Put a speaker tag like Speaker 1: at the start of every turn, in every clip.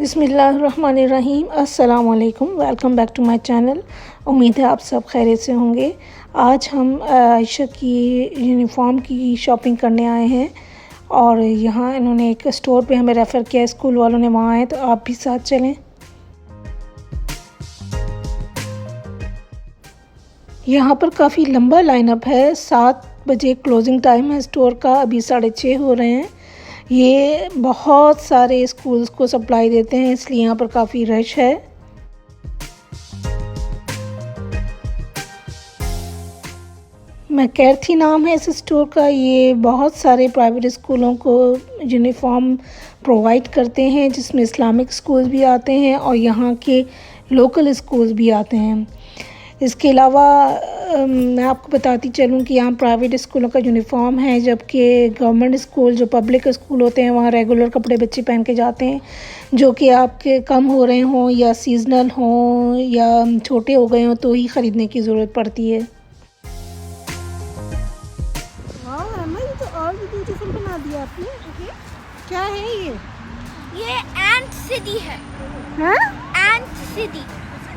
Speaker 1: बिस्मिल्लाहिर्रहमानिर्रहीम। अस्सलाम वालेकुम। Welcome back to my channel. उम्मीद है आप सब खैरियत से होंगे। आज हम आयशा की यूनिफॉर्म की शॉपिंग करने आए हैं और यहाँ इन्होंने एक स्टोर पे हमें रेफ़र किया, स्कूल वालों ने वहाँ आए, तो आप भी साथ चलें। यहाँ पर काफ़ी लंबा लाइनअप है। 7 बजे क्लोजिंग टाइम है स्टोर का, अभी 6:30 हो रहे हैं। ये बहुत सारे स्कूल्स को सप्लाई देते हैं, इसलिए यहाँ पर काफ़ी रश है। मैकैर्थी नाम है इस स्टोर का। ये बहुत सारे प्राइवेट स्कूलों को यूनिफॉर्म प्रोवाइड करते हैं, जिसमें इस्लामिक स्कूल भी आते हैं और यहाँ के लोकल स्कूल्स भी आते हैं। इसके अलावा मैं आपको बताती चलूँ कि यहाँ प्राइवेट स्कूलों का यूनिफॉर्म है, जबकि गवर्नमेंट स्कूल जो पब्लिक स्कूल होते हैं वहाँ रेगुलर कपड़े बच्चे पहन के जाते हैं, जो कि आपके कम हो रहे हों या सीज़नल हों या छोटे हो गए हों तो ही ख़रीदने की ज़रूरत पड़ती है।
Speaker 2: ये तो और भी ब्यूटीफुल बना दिया आपने। क्या है
Speaker 3: ये एंट सिटी है।
Speaker 2: हाँ?
Speaker 3: एंट सिटी।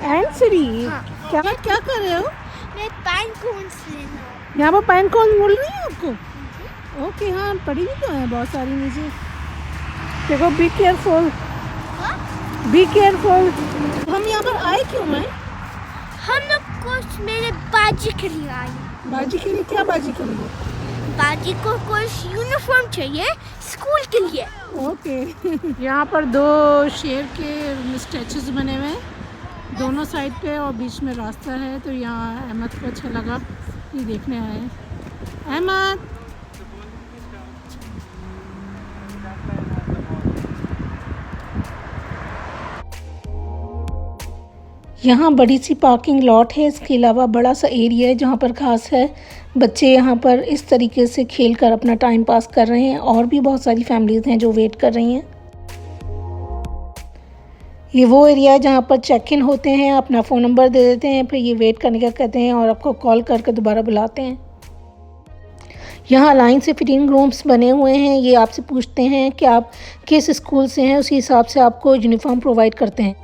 Speaker 2: And city.
Speaker 3: हाँ।
Speaker 2: क्या कर रहे हो?
Speaker 3: मैं पाइन कोन्स लेना।
Speaker 2: यहाँ पर पाइन कौन बोल रही है आपको? ओके, हाँ पड़ी भी तो है बहुत सारी नीचे। देखो, बी केयरफुल, बी केयरफुल। हम यहाँ पर आए क्यों हैं?
Speaker 3: हम लोग कुछ मेरे बाजी के लिए आए।
Speaker 2: बाजी के लिए? क्या बाजी के लिए?
Speaker 3: बाजी को कुछ यूनिफॉर्म चाहिए स्कूल के लिए।
Speaker 2: ओके। यहाँ पर 2 शेर के स्टैचूज बने हुए हैं दोनों साइड पे और बीच में रास्ता है, तो यहाँ अहमद को अच्छा लगा, ये देखने आए हैं। अहमद,
Speaker 1: यहाँ बड़ी सी पार्किंग लॉट है। इसके अलावा बड़ा सा एरिया है जहाँ पर घास है। बच्चे यहाँ पर इस तरीके से खेलकर अपना टाइम पास कर रहे हैं और भी बहुत सारी फैमिलीज़ हैं जो वेट कर रही हैं। ये वो एरिया है जहाँ पर चेक इन होते हैं, अपना फ़ोन नंबर दे देते हैं, फिर ये वेट करने का कहते हैं और आपको कॉल करके दोबारा बुलाते हैं। यहाँ लाइन से फिटिंग रूम्स बने हुए हैं। ये आपसे पूछते हैं कि आप किस स्कूल से हैं, उसी हिसाब से आपको यूनिफॉर्म प्रोवाइड करते हैं।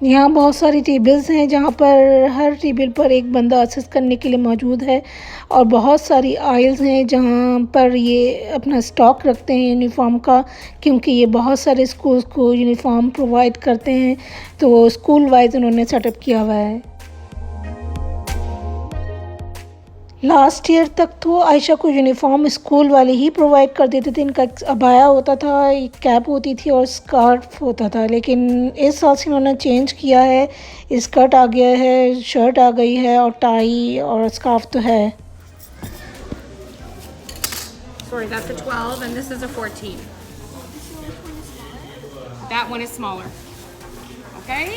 Speaker 1: यहाँ बहुत सारी टेबल्स हैं जहाँ पर हर टेबल पर एक बंदा असिस्ट करने के लिए मौजूद है और बहुत सारी आइल्स हैं जहाँ पर ये अपना स्टॉक रखते हैं यूनिफॉर्म का, क्योंकि ये बहुत सारे स्कूल्स को यूनिफॉर्म प्रोवाइड करते हैं, तो स्कूल वाइज उन्होंने सेटअप किया हुआ है। लास्ट ईयर तक तो आयशा को यूनिफॉर्म स्कूल वाले ही प्रोवाइड कर देते थे। इनका अबाया होता था, एक कैप होती थी और स्कार्फ होता था, लेकिन इस साल से इन्होंने चेंज किया है। स्कर्ट आ गया है, शर्ट आ गई है और टाई और स्कार्फ तो है।
Speaker 4: Sorry, that's a 12 and this is a 14. That one is smaller. Okay?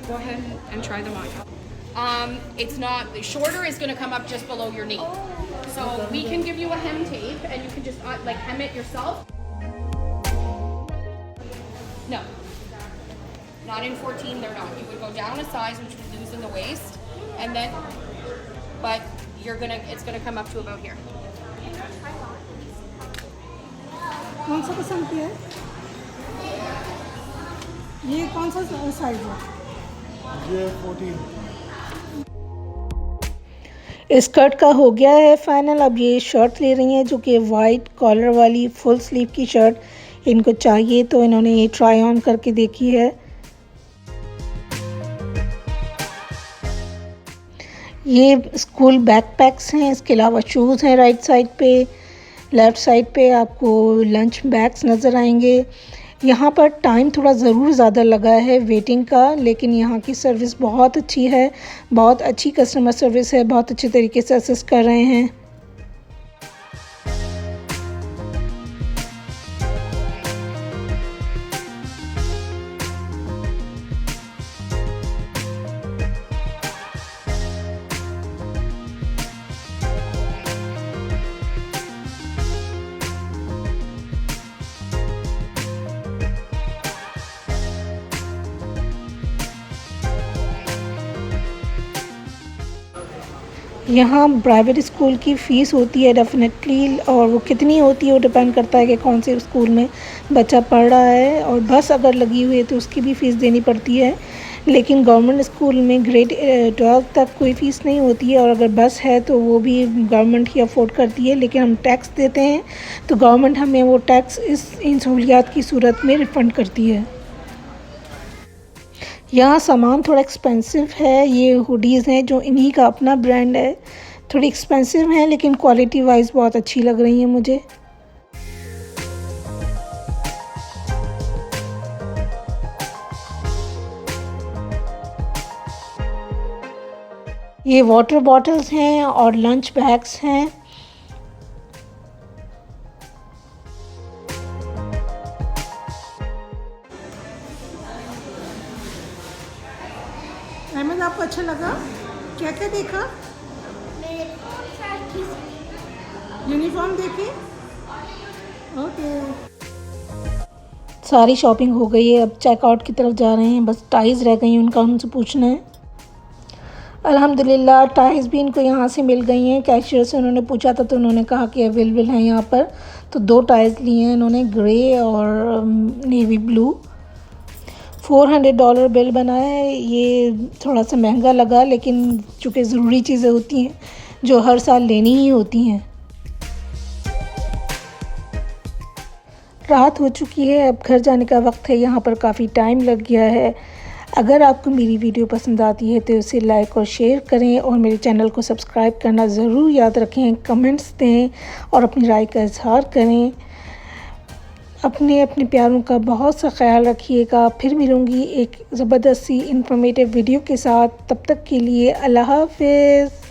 Speaker 4: Go ahead and try them on. It's not, shorter is going to come up just below your knee. So we can give you a hem tape and you can just like hem it yourself. No, not in 14, they're not. You would go down a size, which would loosen the waist, and then, but it's gonna come up to about here.
Speaker 2: कौन सा पसंद किया है? ये कौन सा size है?
Speaker 5: ये 14।
Speaker 1: स्कर्ट का हो गया है फाइनल। अब ये शर्ट ले रही हैं जो कि वाइट कॉलर वाली फुल स्लीव की शर्ट इनको चाहिए, तो इन्होंने ये ट्राई ऑन करके देखी है। ये स्कूल बैकपैक्स हैं, इसके अलावा शूज़ हैं। राइट साइड पे, लेफ़्ट साइड पे आपको लंच बैग्स नज़र आएंगे। यहाँ पर टाइम थोड़ा ज़रूर ज़्यादा लगा है वेटिंग का, लेकिन यहाँ की सर्विस बहुत अच्छी है, बहुत अच्छी कस्टमर सर्विस है, बहुत अच्छे तरीके से असिस्ट कर रहे हैं। यहाँ प्राइवेट स्कूल की फ़ीस होती है डेफिनेटली, और वो कितनी होती है वो डिपेंड करता है कि कौन से स्कूल में बच्चा पढ़ रहा है, और बस अगर लगी हुई है तो उसकी भी फ़ीस देनी पड़ती है। लेकिन गवर्नमेंट स्कूल में ग्रेड 12 तक कोई फ़ीस नहीं होती है, और अगर बस है तो वो भी गवर्नमेंट ही अफोर्ड करती है, लेकिन हम टैक्स देते हैं तो गवर्नमेंट हमें वो टैक्स इन सहूलियात की सूरत में रिफ़ंड करती है। यहाँ सामान थोड़ा एक्सपेंसिव है। ये हुडीज़ हैं जो इन्हीं का अपना ब्रांड है, थोड़ी एक्सपेंसिव हैं लेकिन क्वालिटी वाइज बहुत अच्छी लग रही हैं मुझे। ये वाटर बॉटल्स हैं और लंच बैग्स हैं।
Speaker 2: अहमद, आपको अच्छा लगा? क्या क्या देखा? यूनिफॉर्म देखी? ओके।
Speaker 1: सारी शॉपिंग हो गई है, अब चेकआउट की तरफ जा रहे हैं। बस टाइज़ रह गई हैं, उनका उनसे पूछना है। अल्हम्दुलिल्लाह टाइज़ भी इनको यहाँ से मिल गई हैं। कैशियर से उन्होंने पूछा था तो उन्होंने कहा कि अवेलेबल हैं यहाँ पर। तो 2 टाइज़ लिए हैं इन्होंने, ग्रे और नेवी ब्लू। $400 बिल बना है। ये थोड़ा सा महंगा लगा, लेकिन चूँकि ज़रूरी चीज़ें होती हैं जो हर साल लेनी ही होती हैं। रात हो चुकी है, अब घर जाने का वक्त है। यहाँ पर काफ़ी टाइम लग गया है। अगर आपको मेरी वीडियो पसंद आती है तो उसे लाइक और शेयर करें, और मेरे चैनल को सब्सक्राइब करना ज़रूर याद रखें। कमेंट्स दें और अपनी राय का इजहार करें। अपने प्यारों का बहुत सा ख्याल रखिएगा। फिर मिलूँगी एक ज़बरदस्त सी इंफॉर्मेटिव वीडियो के साथ। तब तक के लिए अल्लाह हाफ़िज़।